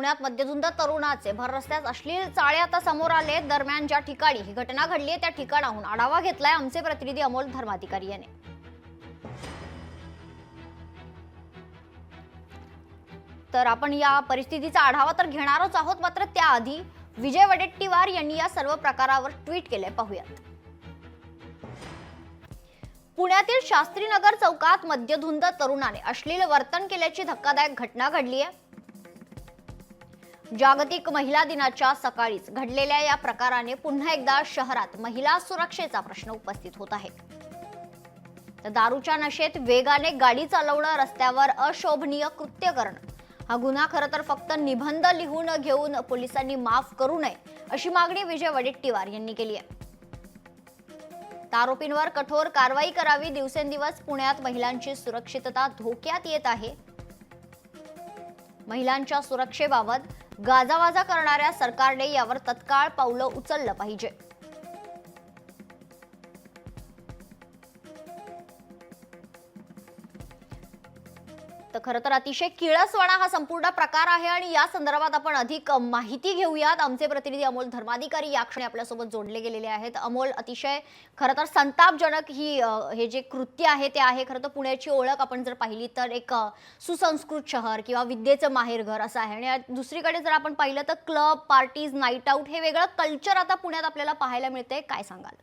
पुण्यात मद्यधुंद तरुणाचे भर रस्त्यात अश्लील चाळे आता समोर आले। दरम्यान ज्या ठिकाणी ही घटना घडली आहे त्या ठिकाणाहून आढावा घेतलाय आमचे प्रतिनिधी अमोल धर्माधिकारी यांनी। तर आपण या परिस्थितीचा आढावा तर घेणारच आहोत, मात्र त्याआधी विजय वडेट्टीवार यांनी या सर्व प्रकारावर ट्विट केले, पाहूयात। पुण्यातील शास्त्रीनगर चौकात मद्यधुंद तरुणाने अश्लील वर्तन केल्याची धक्कादायक घटना घडली आहे। जागतिक महिला दिनाच्या सकाळीच घडलेल्या या प्रकाराने पुन्हा एकदा शहरात महिला सुरक्षेचा प्रश्न उपस्थित होत आहे। तर दारूच्या नशेत वेगाने गाडी चालवणं, रस्त्यावर अशोभनीय कृत्य करणं हा गुन्हा खरं तर फक्त निबंध लिहून घेऊन पोलिसांनी माफ करू नये अशी मागणी विजय वडेट्टीवार यांनी केली आहे। आरोपींवर कठोर कारवाई करावी। दिवसेंदिवस पुण्यात महिलांची सुरक्षितता धोक्यात येत आहे। महिलांच्या सुरक्षेबाबत गाजावाजा करणाऱ्या सरकारने यावर तत्काळ पावलं उचललं पाहिजे। तर खरं तर अतिशय किळसवाणा हा संपूर्ण प्रकार आहे आणि या संदर्भात आपण अधिक माहिती घेऊयात। आमचे प्रतिनिधी अमोल धर्माधिकारी या क्षणी आपल्यासोबत जोडले गेलेले आहेत। अमोल, अतिशय खरं तर संतापजनक हे जे कृत्य आहे ते आहे। खरं तर पुण्याची ओळख आपण जर पाहिली तर एक सुसंस्कृत शहर किंवा विद्येचं माहेरघर असं आहे आणि दुसरीकडे जर आपण पाहिलं तर क्लब, पार्टीज, नाईट आउट हे वेगळं कल्चर आता पुण्यात आपल्याला पाहायला मिळते। काय सांगाल?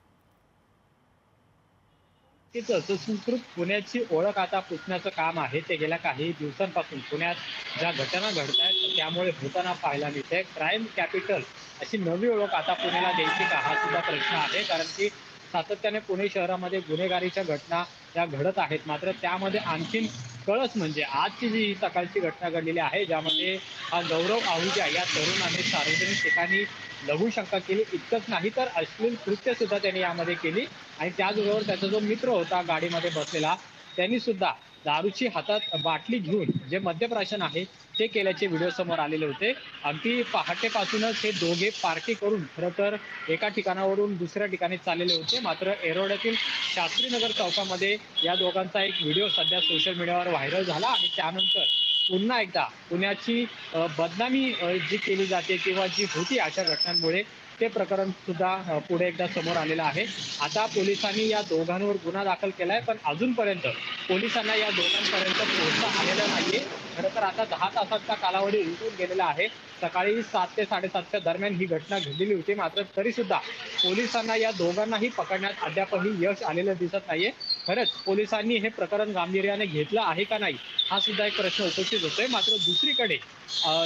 सुसंस्कृत पुण्याची ओळख आता पुसण्याचं काम आहे ते गेल्या काही दिवसांपासून पुण्यात ज्या घटना घडत आहेत त्यामुळे होताना पाहायला मिळते। क्राईम कॅपिटल अशी नवी ओळख आता पुण्याला द्यायची का, हा सुद्धा प्रश्न आहे। कारण की सातत्याने पुणे शहरामध्ये गुन्हेगारीच्या घटना या घडत आहेत, मात्र त्यामध्ये आणखीन कळस म्हणजे आजची जी सकाळची घटना घडलेली आहे ज्यामध्ये हा गौरव आहुजा या तरुणाने सार्वजनिक ठिकाणी लघुशंका केली। इतकंच नाही तर अश्लील कृत्य सुद्धा त्यांनी यामध्ये केली आणि त्याचबरोबर त्याचा जो मित्र होता गाडीमध्ये बसलेला त्यांनी सुद्धा दारूची हातात बाटली घेऊन जे मद्यप्राशन आहे ते केल्याचे व्हिडिओ समोर आलेले होते। अगदी पहाटेपासूनच हे दोघे पार्टी करून खरं तर एका ठिकाणावरून दुसऱ्या ठिकाणी चाललेले होते। मात्र एरोड्यातील शास्त्रीनगर चौकामध्ये या दोघांचा एक व्हिडिओ सध्या सोशल मीडियावर व्हायरल झाला आणि त्यानंतर पुन्हा एकदा पुण्याची बदनामी जी केली जाते किंवा जी होती अशा घटनांमुळे ते प्रकरण सुद्धा पुढे एकदा समोर आलेलं आहे। आता पोलिसांनी या दोघांवर गुन्हा दाखल केलाय, पण अजूनपर्यंत पोलिसांना या दोघांपर्यंत पोहोचता आलेलं नाहीये। खरं तर आता 10 तासांचा कालावधी उलटून गेलेला आहे। सकाळी 7 ते 7:30च्या दरम्यान ही घटना घडलेली होती, मात्र तरी सुद्धा पोलिसांना या दोघांनाही पकडण्यात अद्यापही यश आलेलं दिसत नाहीये। खरंच पोलिसांनी हे प्रकरण गांभीर्याने घेतलं आहे का नाही हा सुद्धा एक प्रश्न उपस्थित होतोय। मात्र दुसरीकडे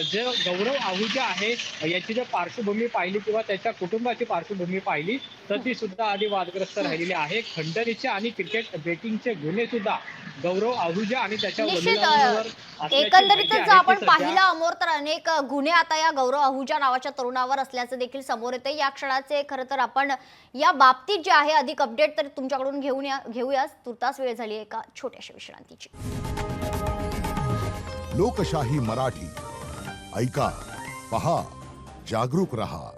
जे गौरव आहुजा आहे याची जर पार्श्वभूमी पाहिली किंवा त्याच्या कुटुंबाची पार्श्वभूमी पाहिली तर ती सुद्धा आधी वादग्रस्त राहिलेली आहे। खंडणीचे आणि क्रिकेट बेटिंगचे गुन्हे सुद्धा गौरव आहुजा आणि त्याच्या वडिलांवर एकंदरीतच आपण पाहिलं अमोर तर अनेक गुन्हे आता या गौरव आहुजा नावाच्या तरुणावर असल्याचं देखील समोर येते। या क्षणाचे खरं तर आपण या बाबतीत जे आहे अधिक अपडेट तर तुमच्याकडून घेऊया। तुर्तास वेळ झाली एका छोट्याशा विश्रांतीची। लोकशाही मराठी ऐका, पहा, जागरूक रहा।